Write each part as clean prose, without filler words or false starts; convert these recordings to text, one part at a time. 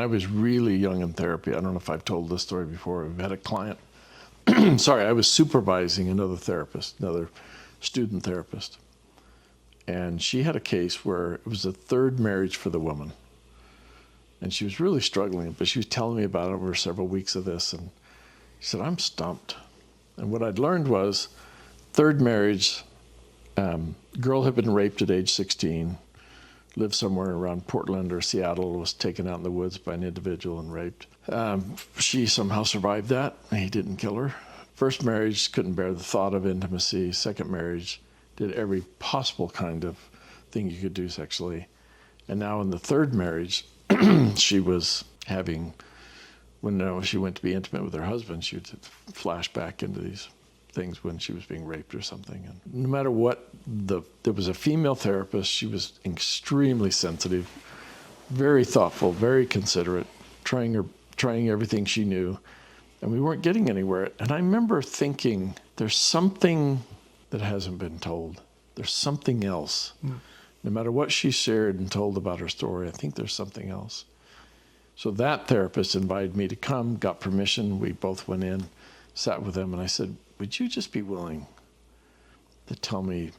I was really young in therapy. I don't know if I've told this story before. We had a client. Sorry, I was supervising another therapist, another student therapist. And she had a case where it was a third marriage for the woman. And she was really struggling, but she was telling me about it over several weeks of this. And she said, I'm stumped. And what I'd learned was third marriage, girl had been raped at age 16, lived somewhere around Portland or Seattle, was taken out in the woods by an individual and raped. She somehow survived that. He didn't kill her. First marriage, couldn't bear the thought of intimacy. Second marriage, did every possible kind of thing you could do sexually. And now in the third marriage, she was having, when she went to be intimate with her husband, she would flash back into these things when she was being raped or something. And no matter what, there was a female therapist. She was extremely sensitive, very thoughtful, very considerate, trying everything she knew, and we weren't getting anywhere. And I remember thinking, there's something that hasn't been told. There's something else. No matter what she shared and told about her story, I think there's something else. So that therapist invited me to come, got permission. We both went in, sat with them, and I said, would you just be willing to tell me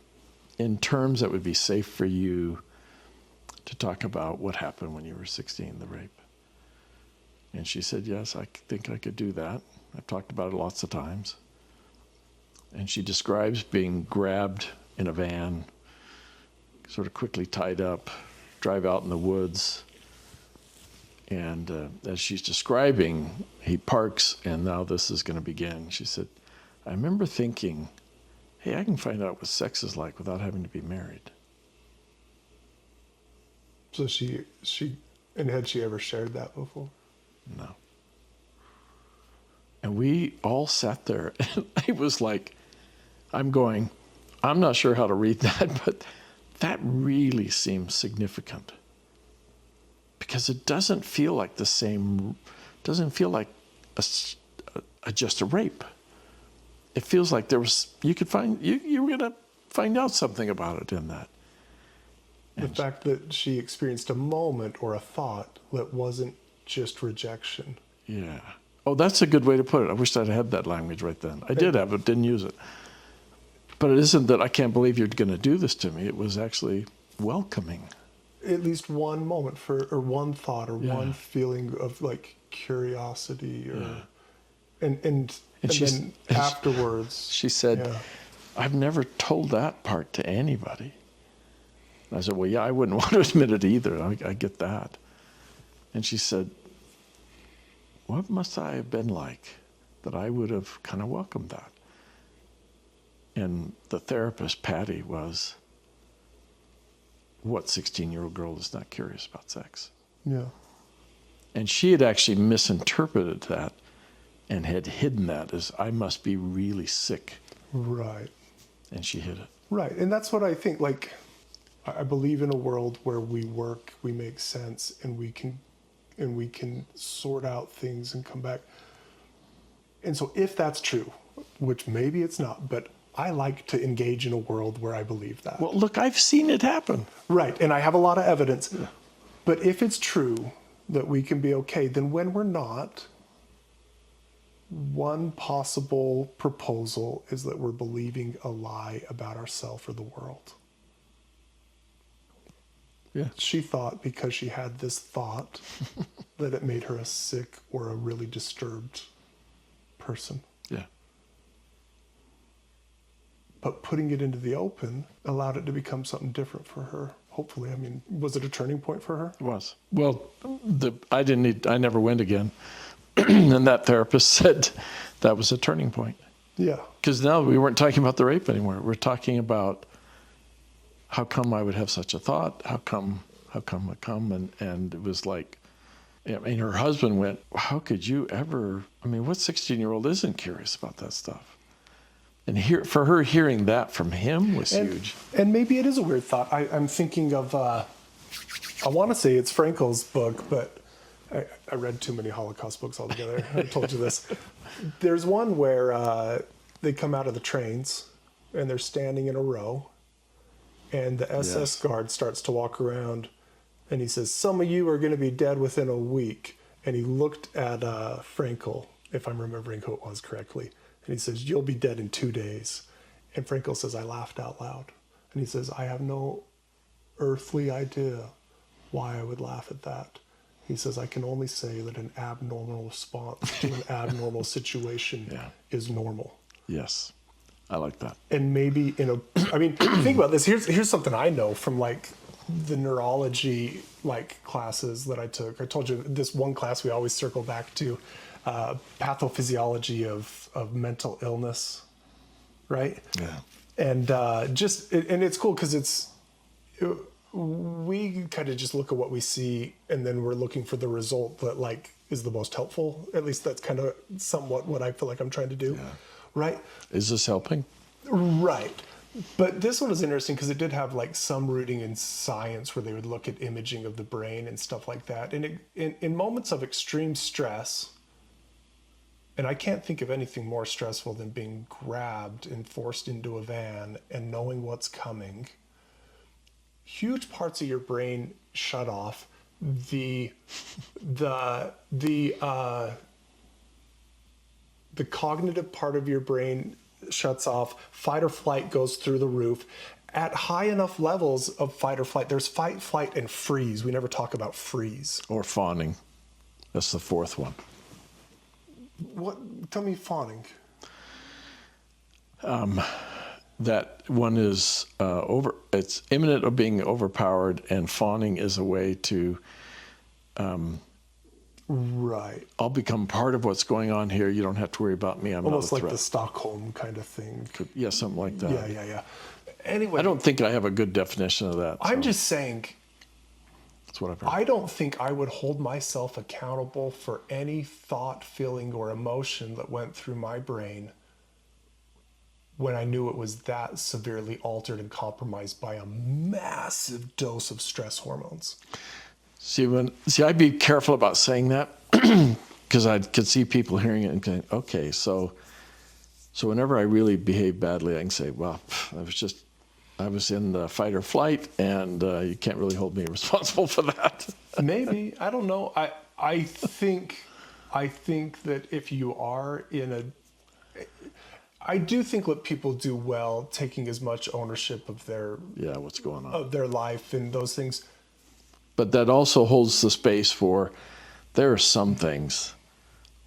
in terms that would be safe for you to talk about what happened when you were 16, the rape? And she said, yes, I think I could do that. I've talked about it lots of times. And she describes being grabbed in a van, sort of quickly tied up, drive out in the woods. And as she's describing, he parks, and now this is going to begin. She said, I remember thinking, hey, I can find out what sex is like without having to be married. So and had she ever shared that before? No. And we all sat there, and I was like, I'm not sure how to read that, but that really seems significant. Because it doesn't feel like just a rape. It feels like you were going to find out something about it in that. The fact that she experienced a moment or a thought that wasn't just rejection. Yeah. Oh, that's a good way to put it. I wish I'd had that language right then. I did have it, didn't use it. But it isn't that I can't believe you're going to do this to me. It was actually welcoming. At least one moment or one thought or one feeling of like curiosity and then afterwards. She said, I've never told that part to anybody. And I said, well, yeah, I wouldn't want to admit it either. I get that. And she said, what must I have been like that I would have kind of welcomed that? And the therapist, Patty, was, what 16-year-old girl is not curious about sex? Yeah. And she had actually misinterpreted that and had hidden that as, I must be really sick. Right. And she hid it. Right. And that's what I think, like, I believe in a world where we work, we make sense, and we can sort out things and come back. And so if that's true, which maybe it's not, but I like to engage in a world where I believe that. Well, look, I've seen it happen. Right, and I have a lot of evidence. Yeah. But if it's true that we can be okay, then when we're not, one possible proposal is that we're believing a lie about ourselves or the world. Yeah. She thought because she had this thought that it made her a sick or a really disturbed person. Yeah. But putting it into the open allowed it to become something different for her. Hopefully, I mean, was it a turning point for her? It was. Well, I never went again. And that therapist said that was a turning point. Yeah. Because now we weren't talking about the rape anymore. We're talking about how come I would have such a thought? How come I come? And it was like, I mean, her husband went, how could you ever, I mean, what 16-year-old isn't curious about that stuff? And for her, hearing that from him was huge. And maybe it is a weird thought. I'm thinking of, I want to say it's Frankel's book, but I read too many Holocaust books altogether. I told you this. There's one where they come out of the trains and they're standing in a row, and the SS guard starts to walk around And he says, some of you are going to be dead within a week. And he looked at Frankel, if I'm remembering who it was correctly. And he says, you'll be dead in 2 days. And Frankel says, I laughed out loud. And he says, I have no earthly idea why I would laugh at that. He says, I can only say that an abnormal response to an abnormal situation is normal. Yes. I like that. And maybe think about this. Here's something I know from like the neurology like classes that I took. I told you this one class we always circle back to, pathophysiology of mental illness, right? Yeah. And and it's cool because we kind of just look at what we see and then we're looking for the result that like is the most helpful. At least that's kind of somewhat what I feel like I'm trying to do. Yeah. Right? Is this helping? Right. But this one was interesting because it did have like some rooting in science where they would look at imaging of the brain and stuff like that. And in moments of extreme stress, and I can't think of anything more stressful than being grabbed and forced into a van and knowing what's coming, huge parts of your brain shut off. The cognitive part of your brain shuts off, fight or flight goes through the roof. At high enough levels of fight or flight, there's fight, flight, and freeze. We never talk about freeze. Or fawning. That's the fourth one. What? Tell me fawning. That one is it's imminent of being overpowered, and fawning is a way to Right. I'll become part of what's going on here. You don't have to worry about me. I'm almost not a like threat. the Stockholm kind of thing. Yeah, something like that. Yeah. Anyway, I don't think I have a good definition of that. I'm just saying, that's what I've heard. I don't think I would hold myself accountable for any thought, feeling, or emotion that went through my brain when I knew it was that severely altered and compromised by a massive dose of stress hormones. See, I'd be careful about saying that because I could see people hearing it and going, okay, so whenever I really behave badly, I can say, well, I was in the fight or flight, and you can't really hold me responsible for that. Maybe. I don't know. I think that if you are I do think that people do well taking as much ownership of what's going on, of their life and those things. But that also holds the space for, there are some things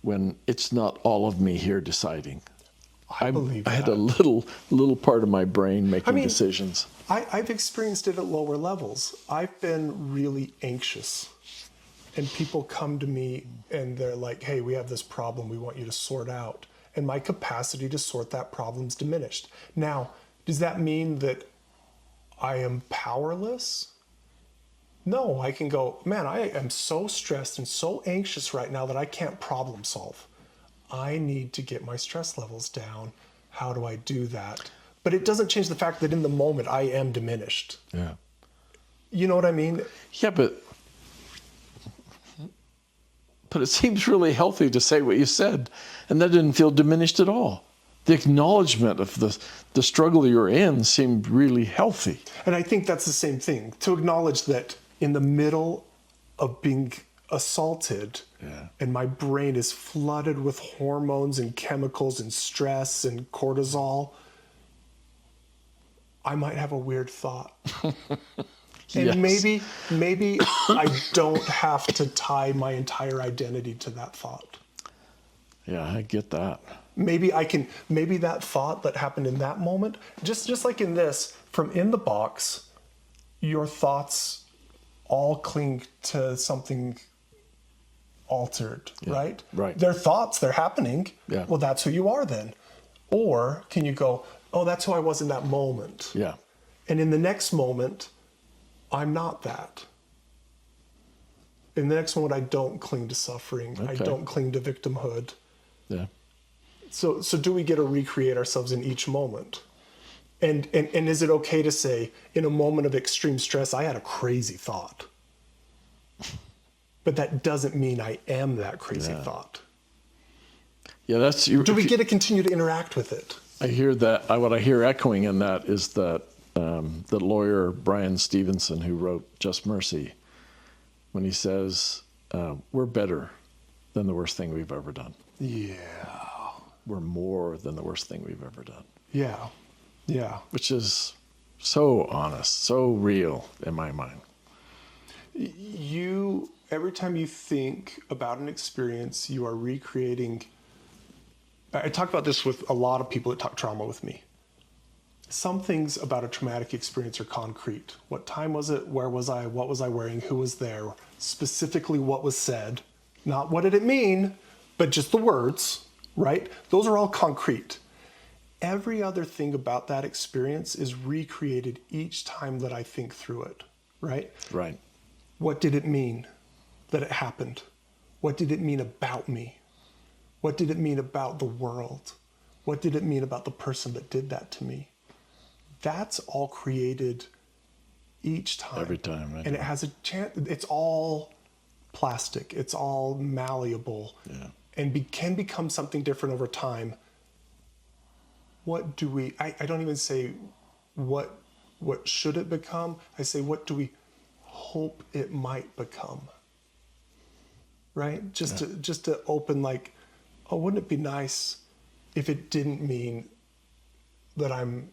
when it's not all of me here deciding. I believe that. I had a little part of my brain making decisions. I've experienced it at lower levels. I've been really anxious, and people come to me and they're like, hey, we have this problem we want you to sort out. And my capacity to sort that problem's diminished. Now, does that mean that I am powerless? No, I can go, man, I am so stressed and so anxious right now that I can't problem solve. I need to get my stress levels down. How do I do that? But it doesn't change the fact that in the moment I am diminished. Yeah. You know what I mean? Yeah, but it seems really healthy to say what you said, and that didn't feel diminished at all. The acknowledgement of the struggle you're in seemed really healthy. And I think that's the same thing, to acknowledge that in the middle of being assaulted, and my brain is flooded with hormones and chemicals and stress and cortisol, I might have a weird thought. And Yes. maybe I don't have to tie my entire identity to that thought. Yeah, I get that. Maybe that thought that happened in that moment, just like in this, from in the box, your thoughts all cling to something altered, right? Right. They're thoughts, they're happening. Yeah. Well, that's who you are then. Or can you go, oh, that's who I was in that moment. Yeah. And in the next moment, I'm not that. In the next moment, I don't cling to suffering. Okay. I don't cling to victimhood. Yeah. So do we get to recreate ourselves in each moment? And is it okay to say, in a moment of extreme stress, I had a crazy thought? But that doesn't mean I am that crazy thought. Yeah, that's. Do we get to continue to interact with it? I hear that. What I hear echoing in that is that the lawyer Brian Stevenson, who wrote Just Mercy, when he says, we're better than the worst thing we've ever done. Yeah. We're more than the worst thing we've ever done. Yeah. Yeah. Which is so honest, so real in my mind. Every time you think about an experience, you are recreating. I talk about this with a lot of people that talk trauma with me. Some things about a traumatic experience are concrete. What time was it? Where was I? What was I wearing? Who was there? Specifically what was said. Not what did it mean, but just the words, right? Those are all concrete. Every other thing about that experience is recreated each time that I think through it, right? Right. What did it mean that it happened? What did it mean about me? What did it mean about the world? What did it mean about the person that did that to me? That's all created each time. Every time. Right? And it has a chance, it's all plastic, it's all malleable, and can become something different over time. What do we, I don't even say what should it become? I say, what do we hope it might become? Right? Just to open like, oh, wouldn't it be nice if it didn't mean that I'm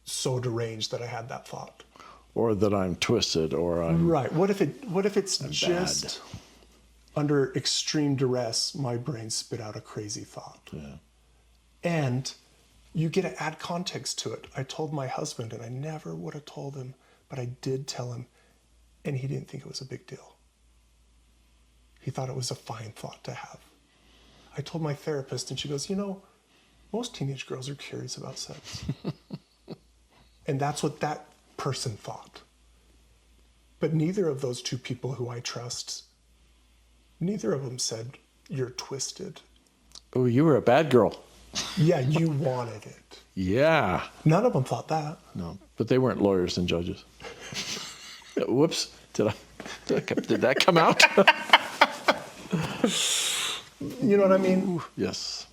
so deranged that I had that thought? Or that I'm twisted, or I'm right. What if it's just bad. Under extreme duress, my brain spit out a crazy thought. Yeah. And you get to add context to it. I told my husband, and I never would have told him, but I did tell him, and he didn't think it was a big deal. He thought it was a fine thought to have. I told my therapist, and she goes, most teenage girls are curious about sex. And that's what that person thought. But neither of those two people who I trust, neither of them said, you're twisted. Oh, you were a bad girl. Yeah, you wanted it. Yeah. None of them thought that. No, but they weren't lawyers and judges. Whoops. Did that come out? You know what I mean? Yes.